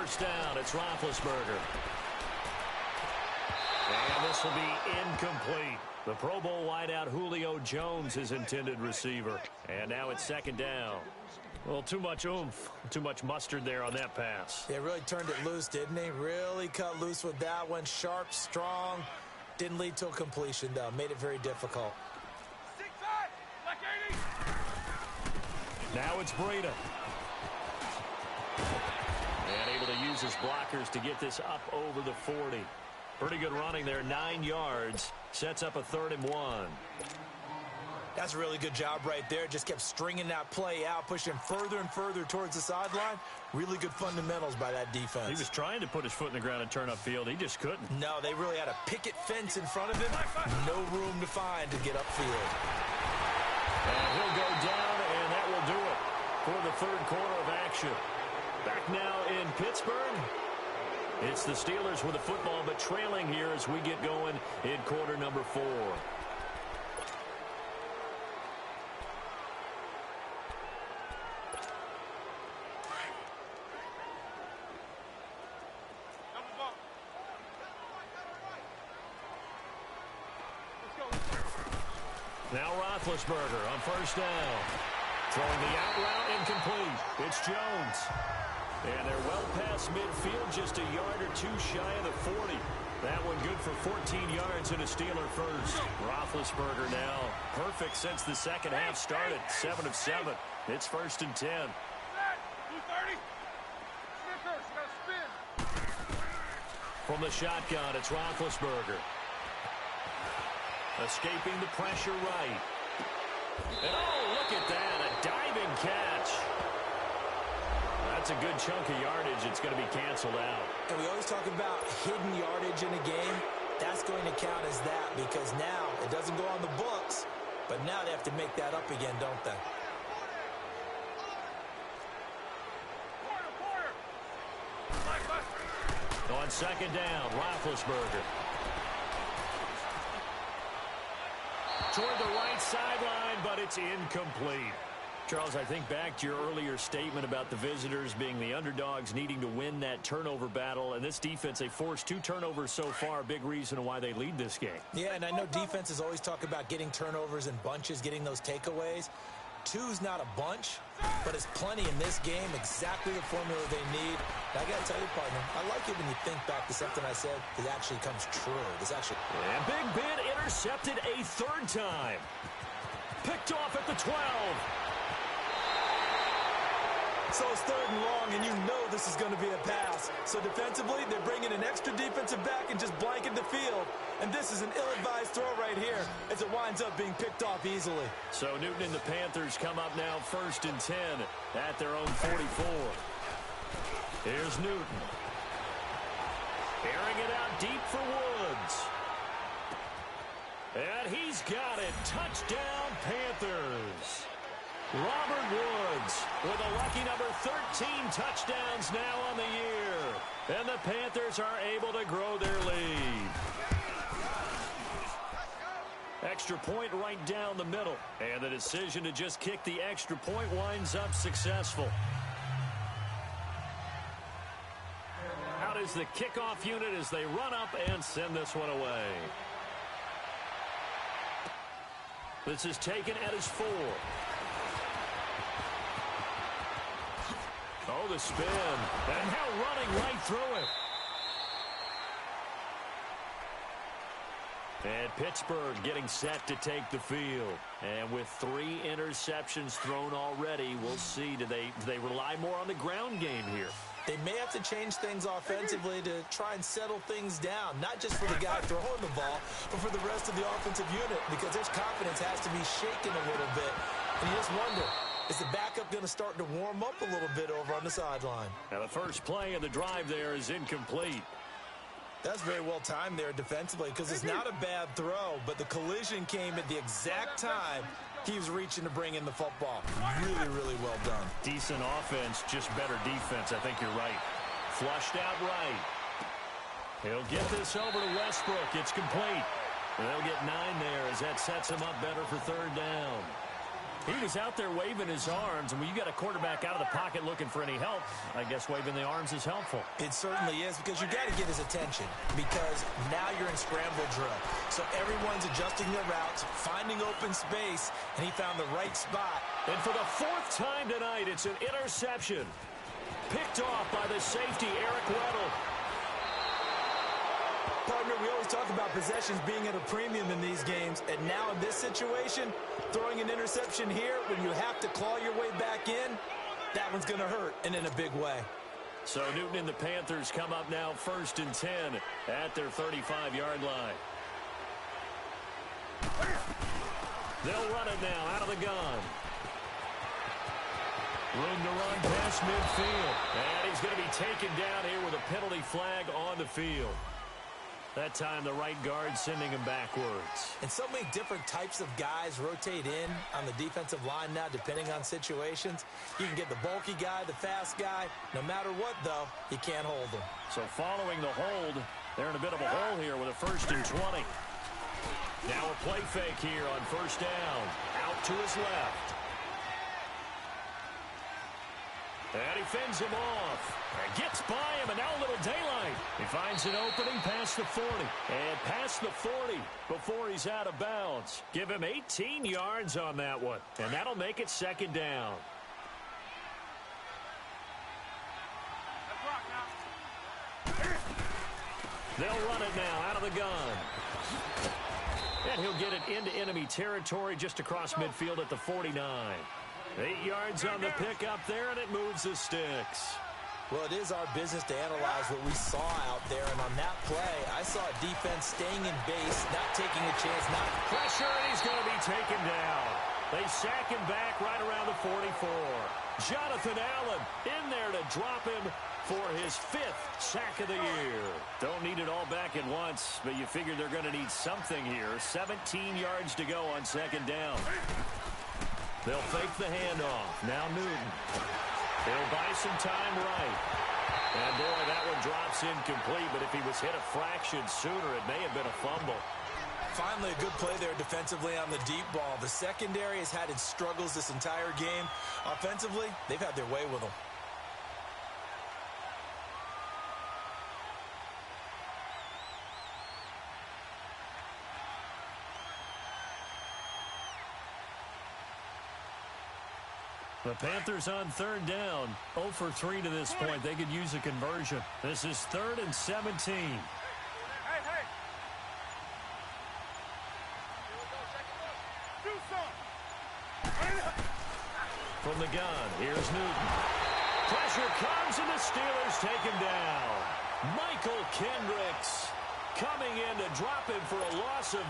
first down. It's Roethlisberger. And this will be incomplete. The Pro Bowl wideout Julio Jones, his intended receiver. And now it's second down. Well, too much oomph, too much mustard there on that pass. They really turned it loose, didn't they? Really cut loose with that one. Sharp, strong. Didn't lead to a completion, though. Made it very difficult. Now it's Breida. And able to use his blockers to get this up over the 40. Pretty good running there, 9 yards. Sets up a 3rd and 1. That's a really good job right there. Just kept stringing that play out, pushing further and further towards the sideline. Really good fundamentals by that defense. He was trying to put his foot in the ground and turn upfield. He just couldn't. No, they really had a picket fence in front of him. No room to find to get upfield. And he'll go down, and that will do it for the 3rd quarter of action. Back now in Pittsburgh. It's the Steelers with the football, but trailing here as we get going in quarter number 4. Now Roethlisberger on first down. Throwing the out route incomplete. It's Jones. And they're well past midfield, just a yard or two shy of the 40. That one good for 14 yards and a Steeler first. Roethlisberger now perfect since the second half started. 7 of 7. It's 1st and 10. From the shotgun, it's Roethlisberger. Escaping the pressure right. And oh, look at that, a diving catch. That's a good chunk of yardage. It's going to be canceled out. And we always talk about hidden yardage in a game. That's going to count as that because now it doesn't go on the books, but now they have to make that up again, don't they? On second down, Roethlisberger. Toward the right sideline, but it's incomplete. Charles, I think back to your earlier statement about the visitors being the underdogs needing to win that turnover battle. And this defense, they forced 2 turnovers so far. Big reason why they lead this game. Yeah, and I know defenses always talk about getting turnovers in bunches, getting those takeaways. 2's not a bunch, but it's plenty in this game. Exactly the formula they need. And I got to tell you, partner, I like it when you think back to something I said that actually comes true. And Big Ben intercepted a 3rd time. Picked off at the 12. So it's 3rd and long, and you know this is going to be a pass. So defensively, they're bringing an extra defensive back and just blanket the field. And this is an ill-advised throw right here as it winds up being picked off easily. So Newton and the Panthers come up now 1st and 10 at their own 44. Here's Newton. Airing it out deep for Woods. And he's got it. Touchdown, Panthers. Robert Woods with a lucky number 13 touchdowns now on the year. And the Panthers are able to grow their lead. Extra point right down the middle. And the decision to just kick the extra point winds up successful. Out is the kickoff unit as they run up and send this one away. This is taken at his 4. Oh, the spin. And now running right through it. And Pittsburgh getting set to take the field. And with 3 interceptions thrown already, we'll see. Do they rely more on the ground game here? They may have to change things offensively to try and settle things down, not just for the guy throwing the ball, but for the rest of the offensive unit, because their confidence has to be shaken a little bit. And you just wonder, is the backup going to start to warm up a little bit over on the sideline? Now the first play of the drive there is incomplete. That's very well timed there defensively because it's not a bad throw, but the collision came at the exact time he was reaching to bring in the football. Really, really well done. Decent offense, just better defense. I think you're right. Flushed out right. He'll get this over to Westbrook. It's complete. They'll get 9 there as that sets him up better for 3rd down. He was out there waving his arms, and when you got a quarterback out of the pocket looking for any help, I guess waving the arms is helpful. It certainly is, because you've got to get his attention, because now you're in scramble drill. So everyone's adjusting their routes, finding open space, and he found the right spot. And for the fourth time tonight, it's an interception. Picked off by the safety, Eric Weddle. Partner, we always talk about possessions being at a premium in these games, and now in this situation, throwing an interception here when you have to claw your way back in, that one's going to hurt, and in a big way. So Newton and the Panthers come up now 1st and 10 at their 35-yard line. They'll run it now out of the gun. Room to run past midfield. And he's going to be taken down here with a penalty flag on the field. That time the right guard sending him backwards. And so many different types of guys rotate in on the defensive line now, depending on situations. You can get the bulky guy, the fast guy. No matter what, though, you can't hold them. So following the hold, they're in a bit of a hole here with a 1st and 20. Now a play fake here on 1st down. Out to his left. And he fends him off. And gets by him, and now a little daylight. He finds an opening past the 40. And past the 40 before he's out of bounds. Give him 18 yards on that one. And that'll make it 2nd down. They'll run it now out of the gun. And he'll get it into enemy territory just across midfield at the 49. 8 yards on the pickup there, and it moves the sticks. Well, it is our business to analyze what we saw out there, and on that play, I saw a defense staying in base, not taking a chance, not pressure, and he's going to be taken down. They sack him back right around the 44. Jonathan Allen in there to drop him for his 5th sack of the year. Don't need it all back at once, but you figure they're going to need something here. 17 yards to go on 2nd down. They'll fake the handoff. Now Newton. He'll buy some time right. And boy, that one drops incomplete, but if he was hit a fraction sooner, it may have been a fumble. Finally, a good play there defensively on the deep ball. The secondary has had its struggles this entire game. Offensively, they've had their way with them. The Panthers on 3rd down. 0 for 3 to this point. They could use a conversion. This is 3rd and 17. From the gun, here's Newton. Pressure comes, and the Steelers take him down. Michael Kendricks coming in to drop him for a loss of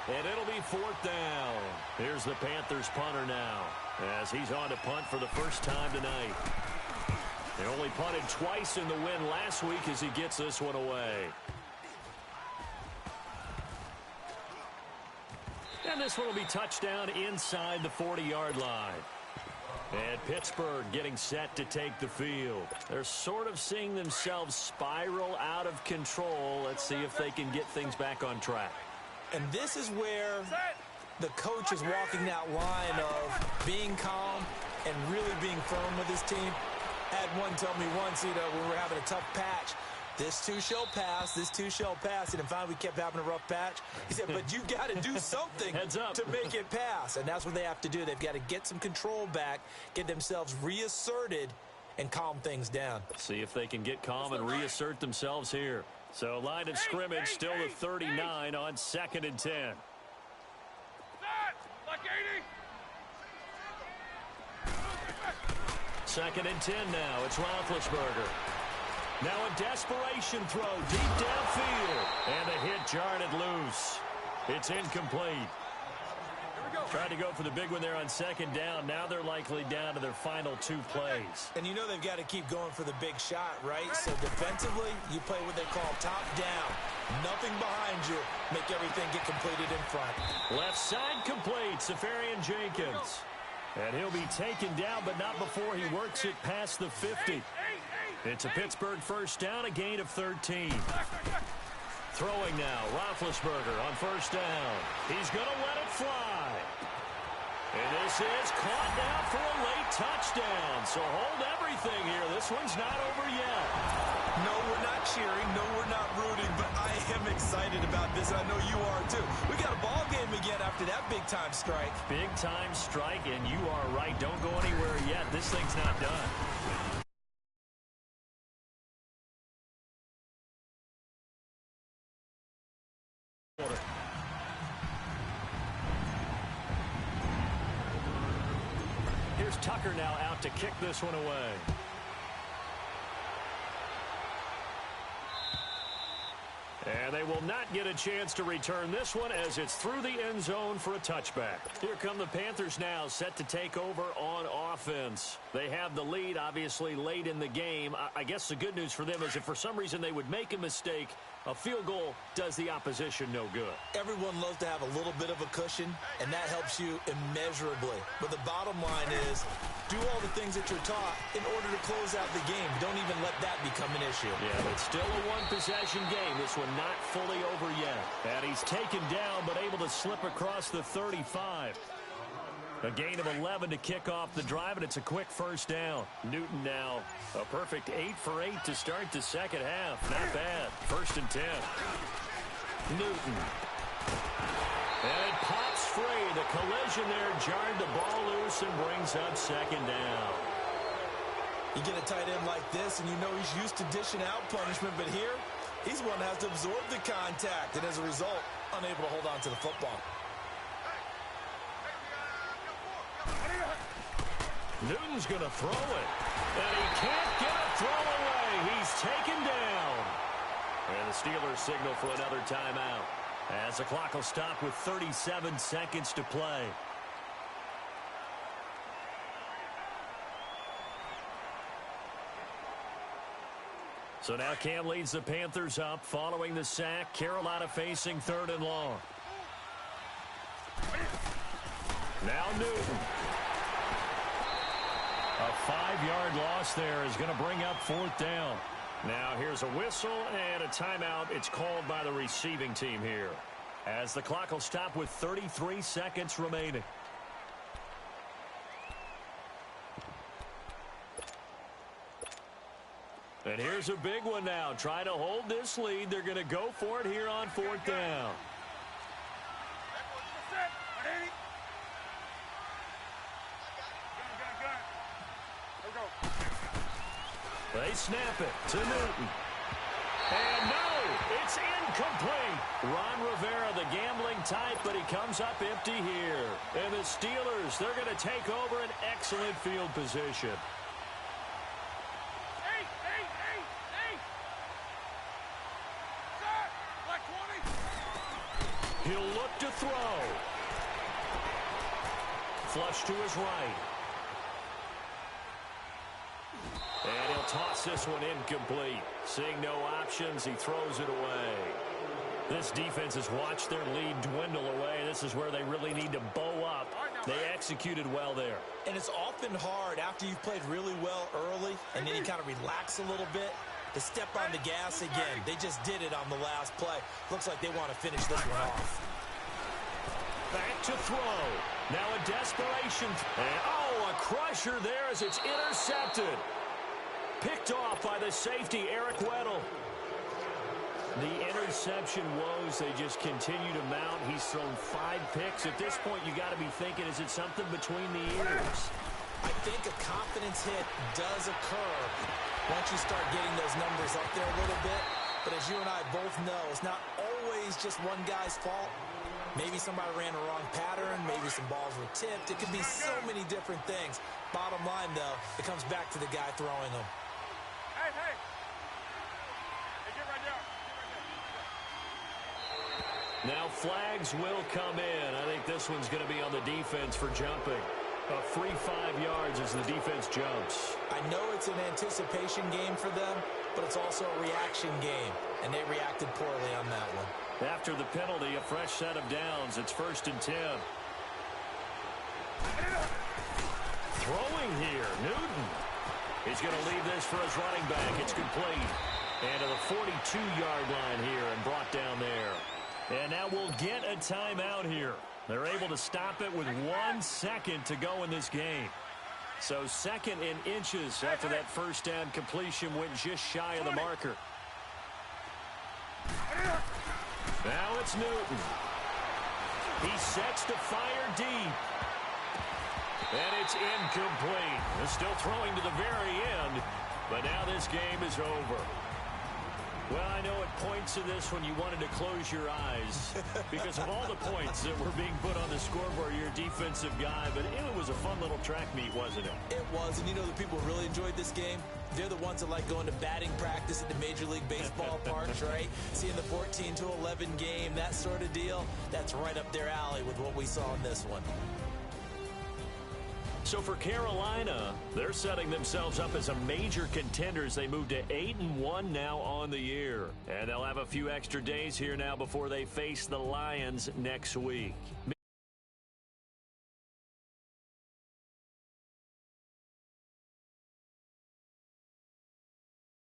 8, and it'll be 4th down. Here's the Panthers punter now, as he's on to punt for the first time tonight. They only punted twice in the win last week as he gets this one away. And this one will be touchdown inside the 40-yard line. And Pittsburgh getting set to take the field. They're sort of seeing themselves spiral out of control. Let's see if they can get things back on track. And this is where the coach is walking that line of being calm and really being firm with his team. Had one tell me once, when we were having a tough patch, this too shall pass, this too shall pass. And finally we kept having a rough patch. He said, but you got to do something to make it pass. And that's what they have to do. They've got to get some control back, get themselves reasserted, and calm things down. See if they can get calm and reassert themselves here. So line of scrimmage still the 39 on 2nd and 10. 2nd and 10 now. It's Roethlisberger. Now a desperation throw deep downfield. And the hit jarred it loose. It's incomplete. Tried to go for the big one there on 2nd down. Now they're likely down to their final 2 plays. And you know they've got to keep going for the big shot, right? So defensively, you play what they call top down. Nothing behind you. Make everything get completed in front. Left side complete. Safarian Jenkins. And he'll be taken down, but not before he works it past the 50. It's a Pittsburgh first down, a gain of 13. Throwing now, Roethlisberger on 1st down. He's going to let it fly. And This is caught now for a late touchdown. So hold everything here. This one's not over yet. No, we're not cheering. No, we're not rooting. But I am excited about this. I know you are, too. We got a ball game again after that big-time strike. Big-time strike, and you are right. Don't go anywhere yet. This thing's not done. Here's Tucker now out to kick this one away. And they will not get a chance to return this one as it's through the end zone for a touchback. Here come the Panthers now, set to take over on offense. They have the lead, obviously, late in the game. I guess the good news for them is if for some reason they would make a mistake, a field goal does the opposition no good. Everyone loves to have a little bit of a cushion, and that helps you immeasurably. But the bottom line is, do all the things that you're taught in order to close out the game. Don't even let that become an issue. Yeah, it's still a one-possession game. This one not fully over yet. And he's taken down, but able to slip across the 35. A gain of 11 to kick off the drive, and it's a quick first down. Newton now a perfect 8 for 8 to start the second half. Not bad. 1st and 10. Newton. And it pops free. The collision there jarred the ball loose and brings up second down. You get a tight end like this, and you know he's used to dishing out punishment, but here, he's one that has to absorb the contact, and as a result, unable to hold on to the football. Newton's going to throw it. And he can't get a throw away. He's taken down. And the Steelers signal for another timeout, as the clock will stop with 37 seconds to play. So now Cam leads the Panthers up following the sack. Carolina facing 3rd and long. Now Newton. A 5-yard loss there is going to bring up 4th down. Now here's a whistle and a timeout. It's called by the receiving team here, as the clock will stop with 33 seconds remaining. And here's a big one now. Trying to hold this lead. They're going to go for it here on 4th down. They snap it to Newton. And no, it's incomplete. Ron Rivera, the gambling type, but he comes up empty here. And the Steelers, they're going to take over an excellent field position. He'll look to throw. Flush to his right. And he'll toss this one incomplete. Seeing no options, he throws it away. This defense has watched their lead dwindle away. This is where they really need to bow up. They executed well there. And it's often hard after you've played really well early and then you kind of relax a little bit to step on the gas again. They just did it on the last play. Looks like they want to finish this one off. Back to throw. Now a desperation. And, a crusher there as it's intercepted. Picked off by the safety, Eric Weddle. The interception woes, they just continue to mount. He's thrown 5 picks. At this point, you got to be thinking, is it something between the ears? I think a confidence hit does occur once you start getting those numbers up there a little bit. But as you and I both know, it's not always just one guy's fault. Maybe somebody ran a wrong pattern. Maybe some balls were tipped. It could be so many different things. Bottom line, though, it comes back to the guy throwing them. Hey, get right down. Now flags will come in. I think this one's going to be on the defense for jumping. A free 5 yards as the defense jumps. I know it's an anticipation game for them, but it's also a reaction game, and they reacted poorly on that one. After the penalty, a fresh set of downs. It's 1st and 10. Throwing here, Newton. He's going to leave this for his running back. It's complete. And to the 42-yard line here and brought down there. And now we'll get a timeout here. They're able to stop it with 1 second to go in this game. So 2nd and inches after that first down completion went just shy of the marker. Now it's Newton. He sets to fire deep. And it's incomplete. They're still throwing to the very end, but now this game is over. Well, I know at points of this when you wanted to close your eyes because of all the points that were being put on the scoreboard. You're a defensive guy, but it was a fun little track meet, wasn't it? It was, and you know the people who really enjoyed this game? They're the ones that like going to batting practice at the Major League Baseball parks, right? Seeing the 14-11 game, that sort of deal, that's right up their alley with what we saw in this one. So for Carolina, they're setting themselves up as a major contender as they move to 8-1 now on the year. And they'll have a few extra days here now before they face the Lions next week.